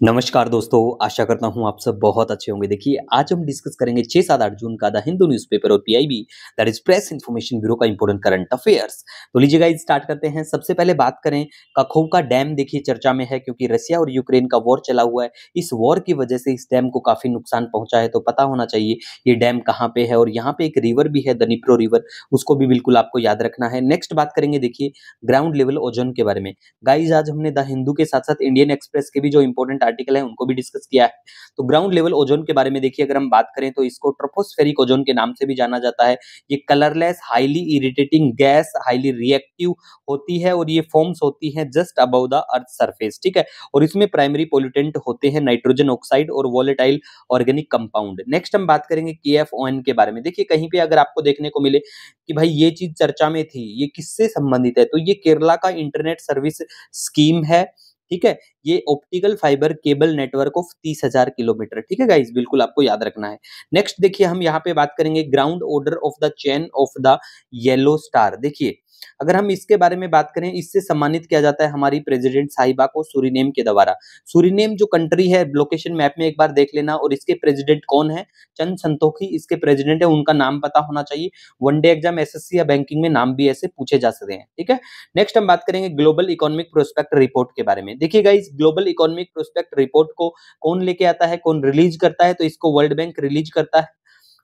नमस्कार दोस्तों, आशा करता हूँ आप सब बहुत अच्छे होंगे। देखिए, आज हम डिस्कस करेंगे 6, 7, 8 जून का द हिंदू न्यूज़पेपर और PIB that is press information bureau का इंपॉर्टेंट करंट अफेयर्स। तो लीजिए गाइस स्टार्ट करते हैं। सबसे पहले बात करें कखोवका डैम देखिए चर्चा में है क्योंकि रसिया और यूक्रेन का वॉर चला हुआ है। इस वॉर की वजह से इस डैम को काफ़ी नुकसान पहुँचा है, तो पता होना चाहिए ये डैम कहाँ पे है और यहाँ पे एक रिवर भी है दनीप्रो रिवर, उसको भी बिल्कुल आपको याद रखना है। नेक्स्ट बात करेंगे देखिए ग्राउंड लेवल ओजोन के बारे में। गाइस आज हमने द हिंदू के साथ-साथ इंडियन एक्सप्रेस के भी जो इंपॉर्टेंट आर्टिकल हैं उनको भी डिस्कस किया है। तो ग्राउंड लेवल ओजोन के बारे में देखिए अगर हम बात करें तो इसको ट्रोपोस्फेरिक ओजोन के नाम से भी जाना जाता है। ये colourless, highly irritating gas, highly reactive होती है और ये फॉर्म्स होती हैं just above the earth surface, ठीक है? और इसमें प्राइमरी पॉल्यूटेंट होते हैं नाइट्रोजन ऑक्साइड और वोलेटाइल ऑर्गेनिक कंपाउंड। नेक्स्ट हम बात करेंगे केएफओएन के बारे में। देखिए कहीं पे अगर आपको देखने को मिले कि भाई ये चीज़ चर्चा में थी, ये किससे संबंधित है? तो ये केरला का इंटरनेट सर्विस स्कीम है, ठीक है? ये optical fibre cable network of 30,000 kilometre, ठीक है गाइस? बिल्कुल आपको याद रखना है। नेक्स्ट देखिए हम यहाँ पे बात करेंगे ground order of the chain of the yellow star. देखिए, अगर हम इसके बारे में बात करें, इससे सम्मानित किया जाता है हमारी प्रेसिडेंट साहिबा को सूरीनेम के द्वारा। सूरीनेम जो कंट्री है, लोकेशन मैप में एक बार देख लेना और इसके प्रेसिडेंट कौन है? चंद संतोखी इसके प्रेसिडेंट है, उनका नाम पता होना चाहिए। वनडे एग्जाम, एसएससी या बैंकिंग में नाम भी ऐसे पूछे जा सकते हैं, ठीक है? नेक्स्ट हम बात करेंगे ग्लोबल इकोनॉमिक प्रोस्पेक्ट रिपोर्ट के बारे में। देखिए guys global economic prospect report को कौन लेके आता है, कौन रिलीज करता है? तो इसको वर्ल्ड बैंक रिलीज करता है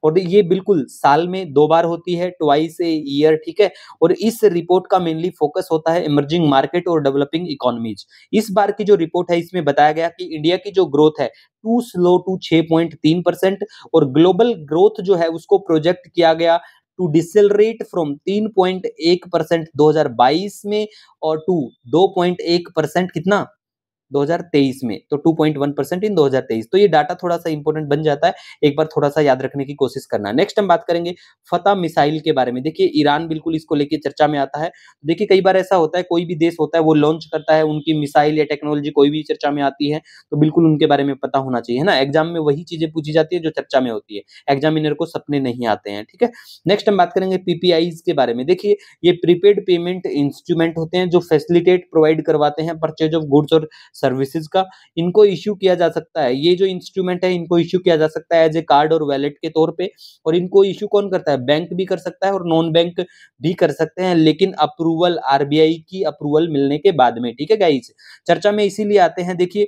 और ये बिल्कुल साल में 2 बार होती है, ट्वाइस ए ईयर, ठीक है? और इस रिपोर्ट का मेनली फोकस होता है इमर्जिंग मार्केट और डेवलपिंग इकोनॉमीज। इस बार की जो रिपोर्ट है इसमें बताया गया कि इंडिया की जो ग्रोथ है टू स्लो टू 6.3% और ग्लोबल ग्रोथ जो है उसको प्रोजेक्ट किया गया टू डिसेलरेट फ्रॉम 3.1% 2022 में और टू 2.1% कितना 2023 में, तो 2.1% इन 2023। तो ये डाटा थोड़ा-सा इंपॉर्टेंट बन जाता है, एक बार थोड़ा-सा याद रखने की कोशिश करना। नेक्स्ट हम बात करेंगे फतह मिसाइल के बारे में। देखिए ईरान बिल्कुल इसको लेके चर्चा में आता है। देखिए कई बार ऐसा होता है कोई भी देश होता है वो लॉन्च करता है, उनकी मिसाइल या टेक्नोलॉजी कोई भी चर्चा में आती है, तो बिल्कुल उनके बारे में पता होना चाहिए, है ना? एग्ज़ाम में वही चीज़ें पूछी जाती है जो चर्चा में होती है, एग्ज़ामिनर को सपने नहीं आते हैं, ठीक है? नेक्स्ट हम बात करेंगे पीपीआईज़ के बारे में। देखिए ये प्रीपेड पेमेंट इंस्ट्रूमेंट होते हैं जो फैसिलिटेट प्रोवाइड करवाते हैं परचेज ऑफ गुड्स और सर्विसेज का। इनको इश्यू किया जा सकता है, ये जो इंस्ट्रूमेंट है इनको इश्यू किया जा सकता है एज ए कार्ड और वैलेट के तौर पे। और इनको इश्यू कौन करता है? बैंक भी कर सकता है और नॉन बैंक भी कर सकते हैं, लेकिन अप्रूवल आरबीआई की अप्रूवल मिलने के बाद में, ठीक है गाइस? चर्चा में इसीलिए आते हैं। देखिए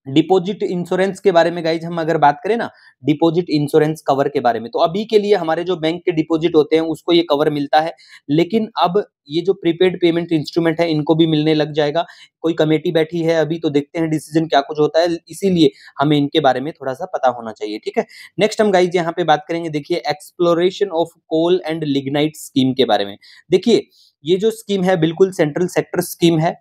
डिपॉजिट इंश्योरेंस के बारे में गाइज हम अगर बात करें ना, डिपॉजिट इंश्योरेंस कवर के बारे में, तो अभी के लिए हमारे जो बैंक के डिपॉजिट होते हैं उसको ये कवर मिलता है, लेकिन अब ये जो प्रीपेड पेमेंट इंस्ट्रूमेंट है इनको भी मिलने लग जाएगा। कोई कमेटी बैठी है अभी, तो देखते हैं डिसीजन क्या कुछ होता है, इसीलिए हमें इनके बारे में थोड़ा सा पता होना चाहिए, ठीक है? नेक्स्ट हम गाइज यहाँ पे बात करेंगे देखिए exploration of coal and lignite scheme के बारे में। देखिए ये जो स्कीम है बिल्कुल सेंट्रल सेक्टर स्कीम है।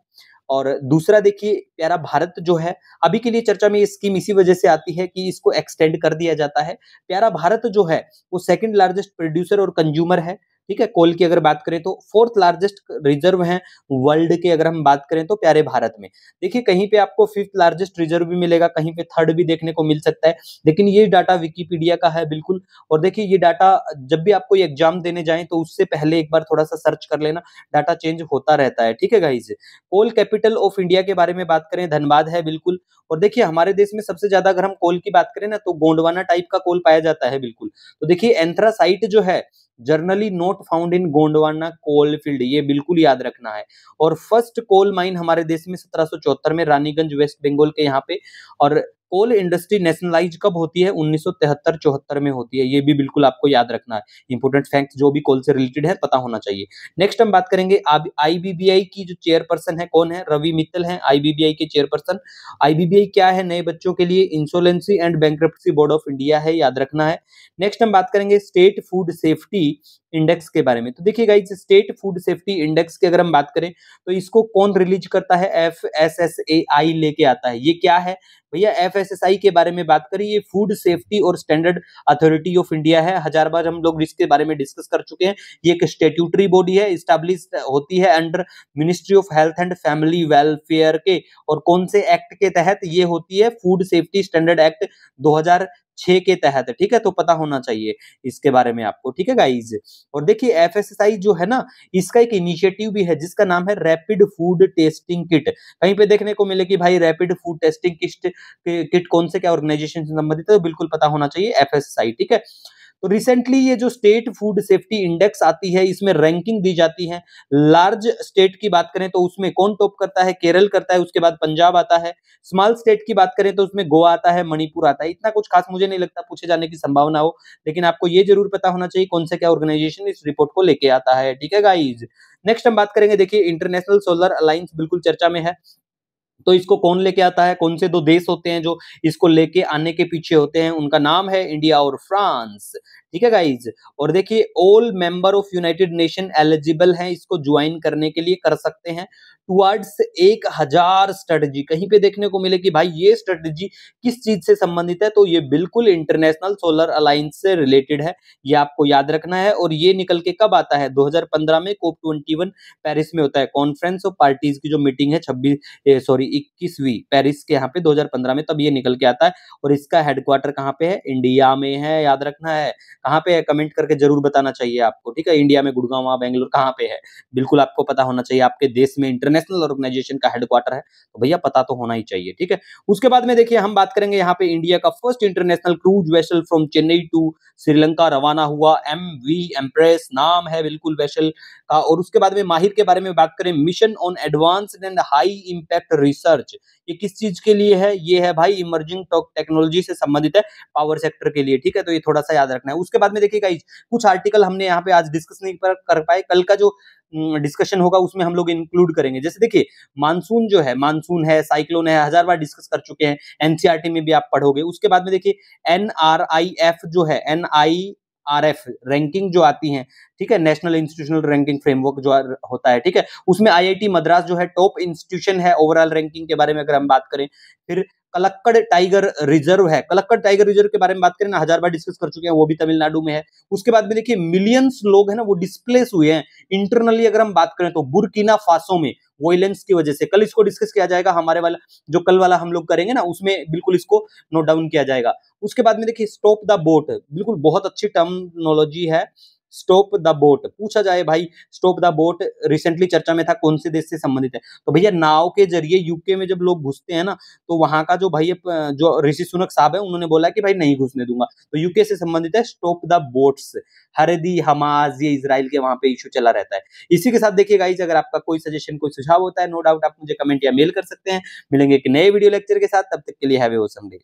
और दूसरा देखिए प्यारा भारत जो है, अभी के लिए चर्चा में ये स्कीम इसी वजह से आती है कि इसको एक्सटेंड कर दिया जाता है। प्यारा भारत जो है वो सेकंड लार्जेस्ट प्रोड्यूसर और कंज्यूमर है, ठीक है? कोल की अगर बात करें तो फोर्थ लार्जेस्ट रिजर्व है वर्ल्ड के, अगर हम बात करें तो प्यारे भारत में। देखिए कहीं पे आपको फिफ्थ लार्जेस्ट रिजर्व भी मिलेगा, कहीं पे थर्ड भी देखने को मिल सकता है, लेकिन ये डाटा विकिपीडिया का है बिल्कुल। और देखिए ये डाटा जब भी आप कोई एग्जाम देने जाएं तो उससे पहले एक बार थोड़ा सा सर्च कर लेना, डाटा चेंज होता रहता है, ठीक है guys? Coal capital of India के बारे में बात करें, धनबाद है बिल्कुल। और देखिए हमारे देश में सबसे ज्यादा अगर हम कोल की बात करें ना तो गोंडवाना टाइप का कोल पाया जाता है बिल्कुल। तो देखिए एंथ्रासाइट जो है generally not found in Gondwana coal field, ये बिल्कुल याद रखना है। और फर्स्ट कोल माइन हमारे देश में 1774 में रानीगंज वेस्ट बंगाल के यहाँ पे। और कोल इंडस्ट्री नेशनलाइज कब होती है? 1973-74 में होती है, ये भी बिल्कुल आपको याद रखना है। इंपोर्टेंट फैक्ट जो भी कोल से रिलेटेड है पता होना चाहिए। नेक्स्ट हम बात करेंगे आईबीबीआई की जो चेयरपर्सन है कौन है? रवि मित्तल है आईबीबीआई के चेयरपर्सन। आईबीबीआई क्या है नए बच्चों के लिए? Insolvency and bankruptcy board of India है, याद रखना है। नेक्स्ट हम बात करेंगे स्टेट फूड सेफ्टी इंडेक्स के बारे में। तो देखिए guys state food safety index की अगर हम बात करें तो इसको कौन रिलीज करता है? एफएसएसएआई लेके आता है। ये क्या है भैया? एफएसएसआई के बारे में बात करें, ये फूड सेफ्टी और स्टैंडर्ड अथॉरिटी ऑफ इंडिया है। हजार बार हम लोग इसके बारे में डिस्कस कर चुके हैं। ये एक स्टैट्यूटरी बॉडी है, स्टैब्लिश्ड होती है under ministry of health and family welfare के। और कौन से एक्ट के तहत ये होती है? फूड सेफ्टी स्टैंडर्ड एक्ट 2004 6 के तहत, ठीक है? तो पता होना चाहिए इसके बारे में आपको, ठीक है गाइज़? और देखिए एफएसएसआई जो है ना, इसका एक इनिशिएटिव भी है जिसका नाम है रैपिड फूड टेस्टिंग किट। कहीं पे देखने को मिले कि भाई रैपिड फूड टेस्टिंग किट कौन से क्या ऑर्गेनाइजेशन से संबंधित है, तो बिल्कुल पता होना चाहिए एफएसएसआई, ठीक है? तो रिसेंटली ये जो स्टेट फूड सेफ्टी इंडेक्स आती है, इसमें रैंकिंग दी जाती है। लार्ज स्टेट की बात करें तो उसमें कौन टॉप करता है? केरल करता है, उसके बाद पंजाब आता है। स्मॉल स्टेट की बात करें तो उसमें गोवा आता है, मणिपुर आता है। इतना कुछ खास मुझे नहीं लगता पूछे जाने की संभावना हो, लेकिन आपको ये जरूर पता होना चाहिए कौन सा क्या ऑर्गेनाइजेशन इस रिपोर्ट को लेके आता है, ठीक है गाइज? नेक्स्ट हम बात करेंगे, देखिए इंटरनेशनल सोलर अलायंस बिल्कुल चर्चा में है। तो इसको कौन लेके आता है? कौन से 2 देश होते हैं जो इसको लेके आने के पीछे होते हैं? उनका नाम है इंडिया और फ्रांस। ठीक है गाइज़? और देखिए all member of United nation eligible हैं इसको ज्वाइन करने के लिए, कर सकते हैं टुवर्ड्स 1000 स्ट्रेटजी। कहीं पे देखने को मिले कि भाई ये स्ट्रेटजी किस चीज़ से संबंधित है, तो ये बिल्कुल इंटरनेशनल सोलर अलायंस से रिलेटेड है। ये आपको याद रखना है और ये निकल के कब आता है? 2015 में COP 21 पेरिस में होता है। कॉन्फ्रेंस ऑफ पार्टीज़ की जो मीटिंग है 21वीं पेरिस के यहाँ पे 2015 में, तब ये निकल के आता है। और इसका हेडक्वार्टर कहाँ पे है? इंडिया में है, याद रखना है। कहाँ पे है? कमेंट करके जरूर बताना चाहिए आपको, ठीक है? इंडिया में गुड़गांव, बेंगलुरु कहाँ पे है? बिल्कुल आपको पता होना चाहिए। आपके देश में इंटरनेशनल ऑर्गेनाइजेशन का हेडक्वार्टर है, तो भैया पता तो होना ही चाहिए, ठीक है? उसके बाद में देखिए हम बात करेंगे यहाँ पे इंडिया का first international cruise vessel from Chennai to Sri Lanka रवाना हुआ, MV एम्प्रेस नाम है बिल्कुल वेसल का। और उसके बाद में माहिर के बारे में बात करें, mission on advanced and high impact research. ये किस चीज के लिए है? ये है भाई इमर्जिंग टेक्नोलॉजी से संबंधित है, पावर सेक्टर के लिए, ठीक है? तो ये थोड़ा सा याद रखना है। उसके बाद में देखिए गाइस, कुछ आर्टिकल हमने यहाँ पे आज डिस्कस नहीं कर पाए, कल का जो डिस्कशन होगा उसमें हम लोग इंक्लूड करेंगे। जैसे देखिए मानसून जो है, मानसून है, साइक्लोन है, 1000 बार डिस्कस कर चुके हैं, एनसीईआरटी में भी आप पढ़ोगे। उसके बाद में देखिए NRIF जो है, NIRF रैंकिंग जो आती है, ठीक है, नेशनल इंस्टीट्यूशनल रैंकिंग फ्रेमवर्क जो होता है, ठीक है, उसमें IIT मद्रास जो है टॉप इंस्टीट्यूशन है ओवरऑल रैंकिंग के बारे में अगर हम बात करें। फिर कलक्कड़ टाइगर रिजर्व है, कलक्कड़ टाइगर रिजर्व के बारे में बात करें ना, 1000 बार डिस्कस कर चुके हैं, वो भी तमिलनाडु में है। उसके बाद में देखिए मिलियंस लोग हैं ना वो डिस्प्लेस हुए हैं इंटरनली, अगर हम बात करें तो बुर्किना फासो में वॉयलेंस की वजह से। कल इसको डिस्कस किया जाएगा, हमारे वाला जो कल वाला हम लोग करेंगे ना उसमें बिल्कुल इसको नोट डाउन किया जाएगा। उसके बाद में देखिए स्टॉप द बोट, बिल्कुल बहुत अच्छी टर्मिनोलॉजी है, स्टॉप द बोट। पूछा जाए भाई स्टॉप द बोट रिसेंटली चर्चा में था, कौन से देश से संबंधित है? तो भैया नाव के जरिए यूके में जब लोग घुसते हैं ना, तो वहां का जो भाई जो ऋषि सुनक साहब है उन्होंने बोला कि भाई नहीं घुसने दूंगा, तो यूके से संबंधित है स्टॉप द बोट्स। हरदी हमाज ये इसराइल के वहां पे इशू चला रहता है। इसी के साथ देखिए गाइज, अगर आपका कोई सजेशन कोई सुझाव होता है, नो डाउट आप मुझे कमेंट या मेल कर सकते हैं। मिलेंगे एक नए वीडियो लेक्चर के साथ, तब तक के लिए हैव ए ऑसम डे।